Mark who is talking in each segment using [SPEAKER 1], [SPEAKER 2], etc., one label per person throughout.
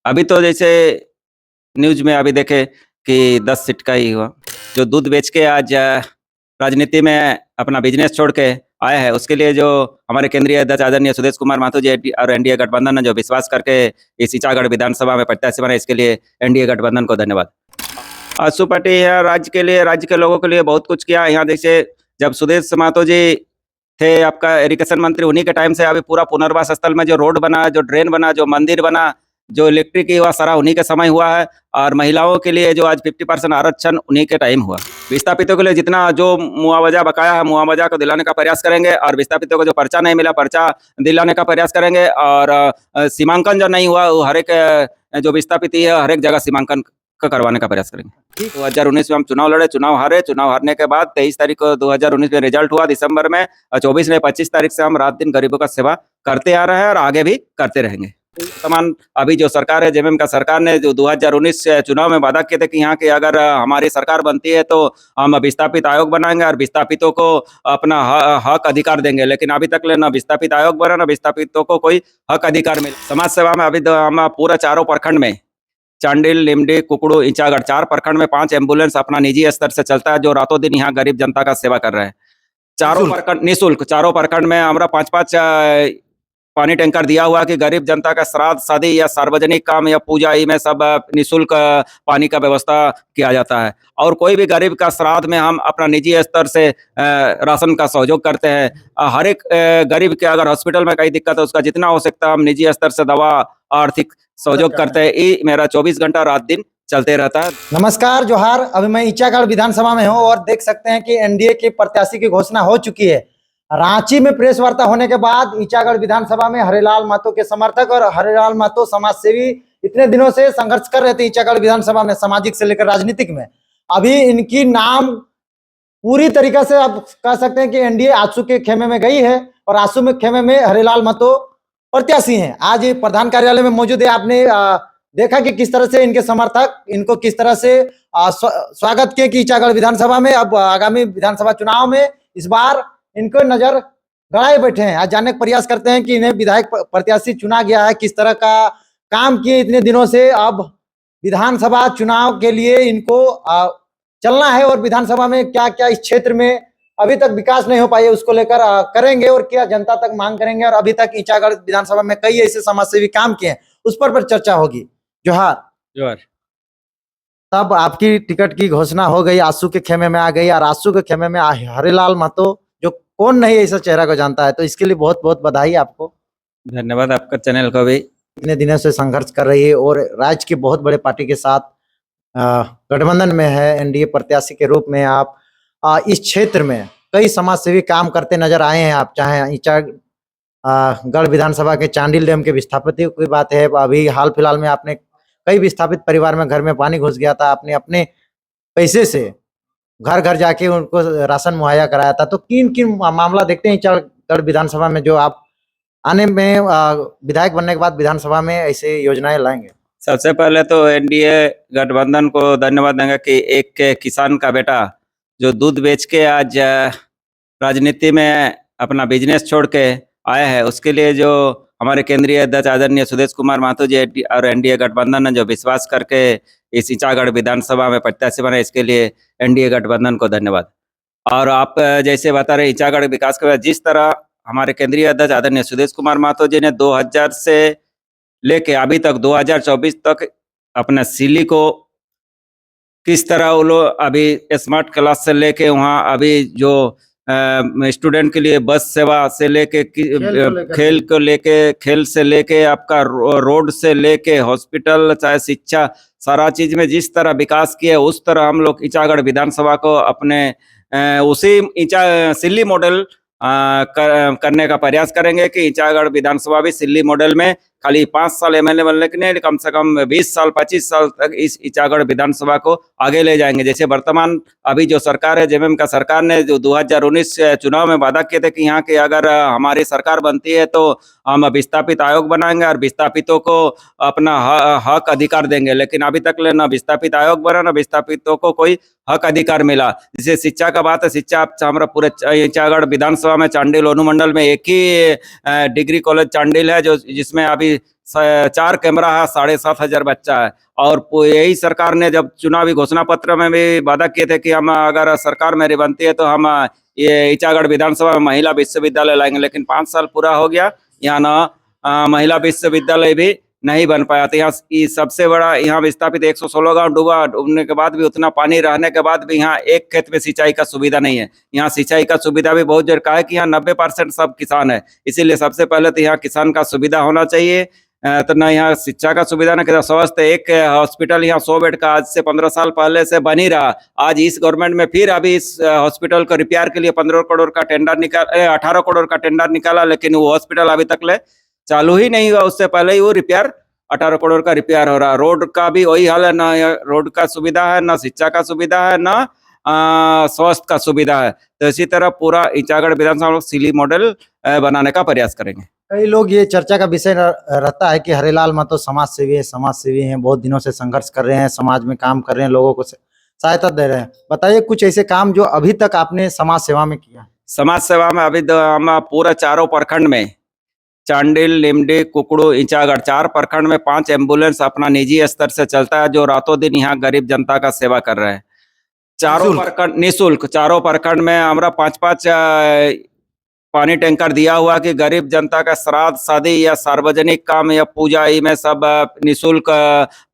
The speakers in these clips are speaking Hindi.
[SPEAKER 1] अभी तो जैसे न्यूज़ में अभी देखे कि 10 सीट का ही हुआ। जो दूध बेच के आज राजनीति में अपना बिज़नेस छोड़ के आए हैं, उसके लिए जो हमारे केंद्रीय अध्यक्ष आदरणीय सुदेश कुमार महतो जी और एनडीए गठबंधन ने जो विश्वास करके इस ईचागढ़ विधानसभा में प्रत्याशी बनाए, इसके लिए एनडीए गठबंधन को धन्यवाद। आशु पार्टी है राज्य के लिए, राज्य के लोगों के लिए बहुत कुछ किया। यहाँ देखिए, जब सुदेश महतो जी थे आपका इरिगेशन मंत्री, उन्हीं के टाइम से अभी पूरा पुनर्वास स्थल में जो रोड बना, जो ड्रेन बना, जो मंदिर बना, जो इलेक्ट्रिक की हुआ, सारा उन्हीं के समय हुआ है। और महिलाओं के लिए जो आज 50% आरक्षण उन्हीं के टाइम हुआ। विस्थापितों के लिए जितना जो मुआवजा बकाया है, मुआवजा को दिलाने का प्रयास करेंगे। और विस्थापितों को जो पर्चा नहीं मिला, पर्चा दिलाने का प्रयास करेंगे। और सीमांकन जो नहीं हुआ, वो हर एक जो विस्थापित है, हर एक जगह सीमांकन करवाने का प्रयास करेंगे। 2019 में हम चुनाव लड़े, चुनाव हारे। चुनाव हारने के बाद 23 तारीख को 2019 में रिजल्ट हुआ दिसंबर में, और 24 में 25 तारीख से हम रात दिन गरीबों का सेवा करते आ रहे हैं और आगे भी करते रहेंगे। वर्तमान अभी जो सरकार है, जेएमएम का सरकार ने जो 2019 चुनाव में वादा किए थे कि यहाँ की अगर हमारी सरकार बनती है तो हम विस्थापित आयोग बनाएंगे और विस्थापितों को अपना हक अधिकार देंगे। लेकिन अभी तक ले न विस्थापित आयोग बना, न विस्थापितों को कोई हक अधिकार मिला। समाज सेवा में अभी तो हम पूरा चारों प्रखंड में, चांडिल, लिमडी, कुकड़ू, ईचागढ़, 4 प्रखंड में 5 एम्बुलेंस अपना निजी स्तर से चलता है, जो रातों दिन यहाँ गरीब जनता का सेवा कर रहे हैं। चारों प्रखंड निःशुल्क, चारों प्रखंड में हमारा 5-5 पानी टैंकर दिया हुआ कि गरीब जनता का श्राद्ध, शादी या सार्वजनिक काम या पूजा में सब निःशुल्क पानी का व्यवस्था किया जाता है। और कोई भी गरीब का श्राद्ध में हम अपना निजी स्तर से राशन का सहयोग करते हैं। हर एक गरीब के अगर हॉस्पिटल में कहीं दिक्कत है, उसका जितना हो सकता है हम निजी स्तर से दवा आर्थिक सहयोग करते हैं। ये मेरा 24 घंटा रात दिन चलते रहता है।
[SPEAKER 2] नमस्कार, जोहार। अभी मैं ईचागढ़ विधानसभा में हूं और देख सकते हैं कि एनडीए के प्रत्याशी की घोषणा हो चुकी है। रांची में प्रेस वार्ता होने के बाद ईचागढ़ विधानसभा में हरिलाल महतो के समर्थक और हरिलाल महतो समाज सेवी इतने दिनों से संघर्ष कर रहे थे ईचागढ़ विधानसभा में, सामाजिक से लेकर राजनीतिक में। अभी इनकी नाम पूरी तरीके से आप कह सकते हैं कि एनडीए आंसू के खेमे में गई है और आंसू में खेमे में हरिलाल महतो प्रत्याशी हैं। आज ये प्रधान कार्यालय में मौजूद है। आपने देखा कि किस तरह से इनके समर्थक इनको किस तरह से स्वागत किए कि ईचागढ़ विधानसभा में अब आगामी विधानसभा चुनाव में इस बार इनको नजर गड़ाए बैठे हैं। आज जानने का प्रयास करते हैं कि इन्हें विधायक प्रत्याशी चुना गया है, किस तरह का काम किए इतने दिनों से, अब विधानसभा चुनाव के लिए इनको चलना है और विधानसभा में क्या क्या इस क्षेत्र में अभी तक विकास नहीं हो पाई है उसको लेकर करेंगे और क्या जनता तक मांग करेंगे। और अभी तक ईचागढ़ विधानसभा में कई ऐसे समाजसेवी काम किए हैं, उस पर चर्चा होगी। जोहार।
[SPEAKER 1] जोहार।
[SPEAKER 2] तब आपकी टिकट की घोषणा हो गई, आंसू के खेमे में आ गई और आंसू के खेमे में हरिलाल महतो, जो कौन नहीं ऐसा चेहरा को जानता है, तो इसके लिए बहुत बहुत बधाई आपको।
[SPEAKER 1] धन्यवाद आपका चैनल को भी।
[SPEAKER 2] इतने दिनों से संघर्ष कर रही है और राज्य के बहुत बड़े पार्टी के साथ गठबंधन में है, एनडीए प्रत्याशी के रूप में आप इस क्षेत्र में कई समाजसेवी काम करते नजर आए हैं। आप चाहे ईचागढ़ विधानसभा के चांडिल डैम के विस्थापित की बात है, अभी हाल फिलहाल में आपने कई विस्थापित परिवार में घर में पानी घुस गया था, आपने अपने पैसे से घर घर जाके उनको राशन मुहैया कराया था। तो किन किन मामला देखते हैं ईचागढ़ विधानसभा में जो आप आने में विधायक बनने के बाद विधानसभा में ऐसे योजनाएं लाएंगे?
[SPEAKER 1] सबसे पहले तो एनडीए गठबंधन को धन्यवाद देंगे कि एक किसान का बेटा जो दूध बेच के आज राजनीति में अपना बिजनेस छोड़ के आया है, उसके लिए जो हमारे केंद्रीय अध्यक्ष आदरणीय सुदेश कुमार महतो जी और एनडीए गठबंधन ने जो विश्वास करके इस ईचागढ़ विधानसभा में प्रत्याशी बनाए, इसके लिए एनडीए गठबंधन को धन्यवाद। और आप जैसे बता रहे ईचागढ़ विकास के बाद जिस तरह हमारे केंद्रीय अध्यक्ष आदरणीय सुदेश कुमार महतो जी ने 2000 से लेके अभी तक 2024 तक अपना सिल्ली को किस तरह वो लोग अभी स्मार्ट क्लास से लेके वहाँ अभी जो स्टूडेंट के लिए बस सेवा से लेके खेल से लेके आपका रोड से लेके हॉस्पिटल, चाहे शिक्षा, सारा चीज में जिस तरह विकास किया, उस तरह हम लोग ईचागढ़ विधानसभा को अपने उसी सिल्ली मॉडल करने का प्रयास करेंगे कि ईचागढ़ विधानसभा भी सिल्ली मॉडल में खाली 5 साल एमएलए बनने के नहीं, कम से कम 20 साल 25 साल तक इस ईचागढ़ विधानसभा को आगे ले जाएंगे। जैसे वर्तमान अभी जो सरकार है, जेएमएम का सरकार ने जो 2019 चुनाव में वादा किए थे कि यहाँ के अगर हमारी सरकार बनती है तो हम विस्थापित आयोग बनाएंगे और विस्थापितों को अपना हक अधिकार देंगे। लेकिन अभी तक ले न विस्थापित आयोग बना, न विस्थापितों को कोई हक अधिकार मिला। जैसे शिक्षा का बात है, शिक्षा हमारा पूरे ईचागढ़ विधानसभा में चांडिल अनुमंडल में एक ही डिग्री कॉलेज चांडिल है, जो जिसमें अभी 4 कैमरा है, 7,500 बच्चा है। और यही सरकार ने जब चुनावी घोषणा पत्र में भी वादा किए थे कि हम अगर सरकार मेरी बनती है तो हम ये ईचागढ़ विधानसभा में महिला विश्वविद्यालय लाएंगे, लेकिन 5 साल पूरा हो गया, यहाँ ना महिला विश्वविद्यालय भी नहीं बन पाया। तो यहाँ सबसे बड़ा यहाँ विस्थापित 116 गांव डूबने के बाद भी, उतना पानी रहने के बाद भी यहाँ एक खेत में सिंचाई का सुविधा नहीं है। यहाँ सिंचाई का सुविधा भी बहुत जरूरी है कि यहाँ 90% सब किसान है, इसीलिए सबसे पहले तो यहाँ किसान का सुविधा होना चाहिए। तो ना यहाँ शिक्षा का सुविधा ना स्वास्थ्य, एक हॉस्पिटल यहाँ 100 बेड का आज से 15 साल पहले से बन ही रहा। आज इस गवर्नमेंट में फिर अभी इस हॉस्पिटल को रिपेयर के लिए 15 करोड़ का टेंडर निकाला, 18 करोड़ का टेंडर निकाला, लेकिन वो हॉस्पिटल अभी तक ले चालू ही नहीं हुआ। उससे पहले ही वो रिपेयर 18 करोड़ का रिपेयर हो रहा। रोड का भी वही हाल है, ना रोड का सुविधा है, ना शिक्षा का सुविधा है, ना स्वास्थ्य का सुविधा है। तो इसी तरह पूरा ईचागढ़ विधानसभा सिली मॉडल बनाने का प्रयास करेंगे।
[SPEAKER 2] कई लोग ये चर्चा का विषय रहता है कि हरिलाल महतो समाज सेवी हैं, बहुत दिनों से संघर्ष कर रहे हैं, समाज में काम कर रहे हैं, लोगों को सहायता दे रहे हैं। बताइए कुछ ऐसे काम जो अभी तक आपने समाज सेवा में किया।
[SPEAKER 1] समाज सेवा में अभी तो हम पूरा चारों प्रखंड में, चांडिल, लिमडी, कुकड़ू, ईचागढ़ 4 प्रखंड में 5 एम्बुलेंस अपना निजी स्तर से चलता है, जो रातों दिन यहाँ गरीब जनता का सेवा कर रहे हैं। चारों प्रखंड निःशुल्क, चारों प्रखंड में हमारा 5-5 पानी टैंकर दिया हुआ कि गरीब जनता का श्राद्ध, शादी या सार्वजनिक काम या पूजा में सब निःशुल्क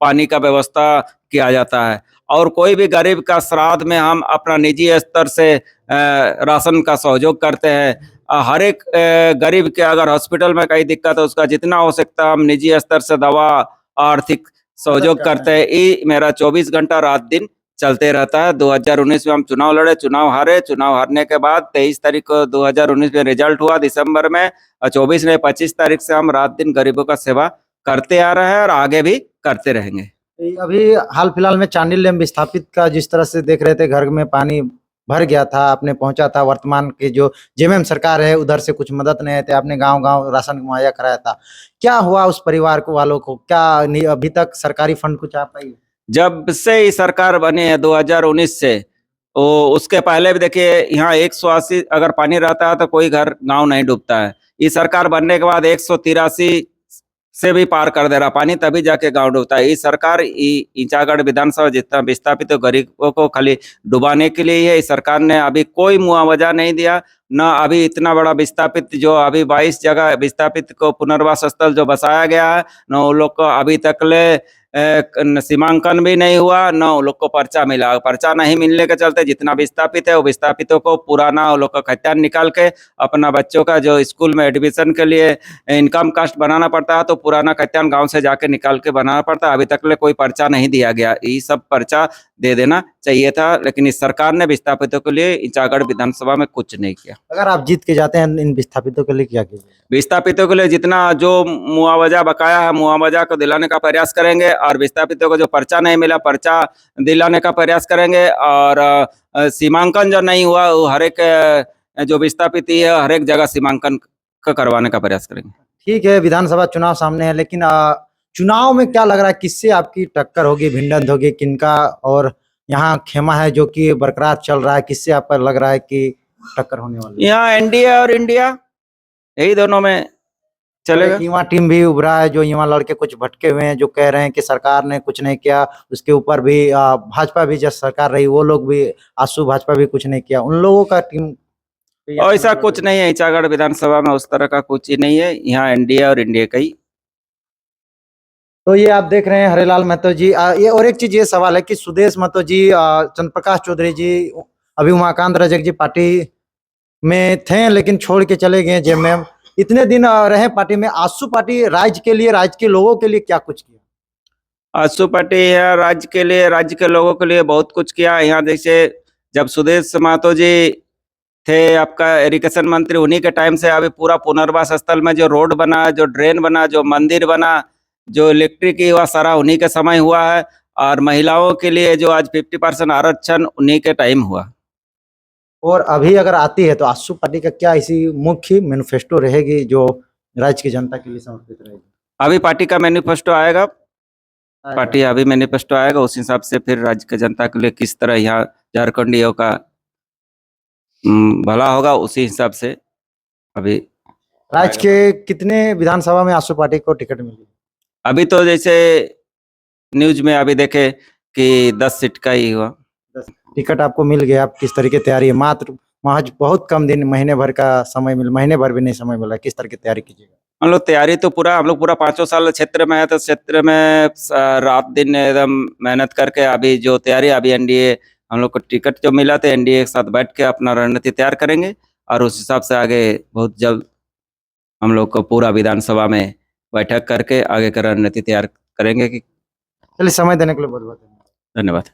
[SPEAKER 1] पानी का व्यवस्था किया जाता है। और कोई भी गरीब का श्राद्ध में हम अपना निजी स्तर से राशन का सहयोग करते हैं। हर एक गरीब के अगर हॉस्पिटल में कहीं दिक्कत है, उसका जितना हो सकता है हम निजी स्तर से दवा आर्थिक सहयोग करते हैं। ये मेरा 24 घंटा रात दिन चलते रहता है। 2019 में हम चुनाव लड़े, चुनाव हारे, चुनाव हारने के बाद 23 तारीख को 2019 में रिजल्ट हुआ दिसंबर में, 24 में 25 तारीख से हम रात दिन गरीबों का सेवा करते आ रहे हैं और आगे भी करते रहेंगे।
[SPEAKER 2] अभी हाल फिलहाल में चांडिल डैम विस्थापित का जिस तरह से देख रहे थे, घर में पानी भर गया था, आपने पहुंचा था, वर्तमान के जो जेएमएम सरकार है उधर से कुछ मदद नहीं थे, आपने गांव-गांव राशन मुहैया कराया था। क्या हुआ उस परिवार को वालों को? क्या अभी तक सरकारी फंड कुछ आ पाई?
[SPEAKER 1] जब से ही सरकार बनी है 2019 से, उसके पहले भी देखिए यहाँ 180 अगर पानी रहता है तो कोई घर गांव नहीं डूबता है। ये सरकार बनने के बाद 183 से भी पार कर दे रहा पानी, तभी जाके गांव डूबता है। ये सरकार ईचागढ़ विधानसभा जितना विस्थापित तो गरीबों को खाली डुबाने के लिए ही है। इस सरकार ने अभी कोई मुआवजा नहीं दिया, न अभी इतना बड़ा विस्थापित जो अभी 22 जगह विस्थापित को पुनर्वास स्थल जो बसाया गया है, न उन लोग को अभी तक ले सीमांकन भी नहीं हुआ, न उन लोग को पर्चा मिला। पर्चा नहीं मिलने के चलते जितना विस्थापित है वो विस्थापितों को पुराना उन लोग का खतियान निकाल के अपना बच्चों का जो स्कूल में एडमिशन के लिए इनकम कास्ट बनाना पड़ता है, तो पुराना खतियान गांव से जाके निकाल के बनाना पड़ता है। अभी तक ले कोई पर्चा नहीं दिया गया। ये सब पर्चा दे देना चाहिए था, लेकिन इस सरकार ने विस्थापितों के लिए ईचागढ़ विधानसभा में कुछ नहीं किया।
[SPEAKER 2] अगर आप जीत के जाते हैं, इन विस्थापितों के लिए क्या कीजिए?
[SPEAKER 1] विस्थापितों के लिए जितना जो मुआवजा बकाया है, मुआवजा को दिलाने का प्रयास करेंगे, और विस्थापितों को जो पर्चा नहीं मिला, पर्चा दिलाने का प्रयास करेंगे। और सीमांकन जो नहीं हुआ, वो हर एक जो विस्थापित है हर एक जगह सीमांकन करवाने का प्रयास करेंगे।
[SPEAKER 2] ठीक है, विधानसभा चुनाव सामने है, लेकिन चुनाव में क्या लग रहा है, किससे आपकी टक्कर होगी, भिड़ंत होगी, किनका? और यहाँ खेमा है जो कि बरकरार चल रहा है, किससे आपको लग रहा है कि टक्कर होने वाली है?
[SPEAKER 1] यहाँ एनडीए और इंडिया, यही दोनों में चलेगा।
[SPEAKER 2] युवा टीम भी उभरा है, जो युवा लड़के कुछ भटके हुए हैं, जो कह रहे हैं कि सरकार ने कुछ नहीं किया। उसके ऊपर भी भाजपा भी जब सरकार रही, वो लोग भी आसू भाजपा भी कुछ नहीं किया। उन लोगों का टीम
[SPEAKER 1] ऐसा कुछ नहीं है ईचागढ़ विधानसभा में, उस तरह का कुछ ही नहीं है। यहाँ एनडीए और इंडिया का ही।
[SPEAKER 2] तो ये आप देख रहे हैं हरिलाल महतो जी। ये और एक चीज ये सवाल है कि सुदेश महतो जी, चंद्रप्रकाश चौधरी जी, अभी उमाकांत रजक जी पार्टी में थे, लेकिन छोड़ के चले गए जेएमएम। इतने दिन रहे पार्टी में। आसू पार्टी राज्य के लिए, राज्य के लोगों के लिए क्या कुछ किया?
[SPEAKER 1] आसू पार्टी है राज्य के लिए, राज्य के लोगों के लिए बहुत कुछ किया। यहाँ जैसे जब सुदेश महतो जी थे आपका इरिगेशन मंत्री, उन्हीं के टाइम से अभी पूरा पुनर्वास स्थल में जो रोड बना, जो ड्रेन बना, जो मंदिर बना, जो इलेक्ट्रिक हुआ, सारा उन्हीं के समय हुआ है। और महिलाओं के लिए जो आज 50% आरक्षण उन्हीं के टाइम हुआ।
[SPEAKER 2] और अभी अगर आती है तो आसू पार्टी का क्या इसी मुख्य मैनिफेस्टो रहेगी जो राज्य की जनता के लिए समर्पित रहेगी?
[SPEAKER 1] अभी पार्टी का मैनिफेस्टो आएगा, पार्टी अभी मैनिफेस्टो आएगा, उस हिसाब से फिर राज्य के जनता के लिए किस तरह यहाँ झारखंडियों का भला होगा, उसी हिसाब से अभी
[SPEAKER 2] राज्य के कितने विधानसभा में आजसू पार्टी को टिकट मिली?
[SPEAKER 1] अभी तो जैसे न्यूज में अभी देखे कि 10 सीट का ही हुआ।
[SPEAKER 2] टिकट आपको मिल गया, आप किस तरह की तैयारी है? मात्र महज बहुत कम दिन, महीने भर का समय महीने भर भी नहीं समय मिला, किस तरह की तैयारी कीजिएगा?
[SPEAKER 1] हम लोग तैयारी तो हम लोग पूरा 5 साल क्षेत्र में है, तो क्षेत्र में रात दिन एकदम मेहनत करके अभी जो तैयारी अभी एनडीए हम लोग को टिकट जो मिला तो एनडीए के साथ बैठ के अपना रणनीति तैयार करेंगे और उस हिसाब से आगे बहुत जल्द हम लोग को पूरा विधानसभा में बैठक करके आगे का रणनीति तैयार करेंगे।
[SPEAKER 2] चलिए, समय देने के लिए बहुत बहुत धन्यवाद।
[SPEAKER 1] धन्यवाद।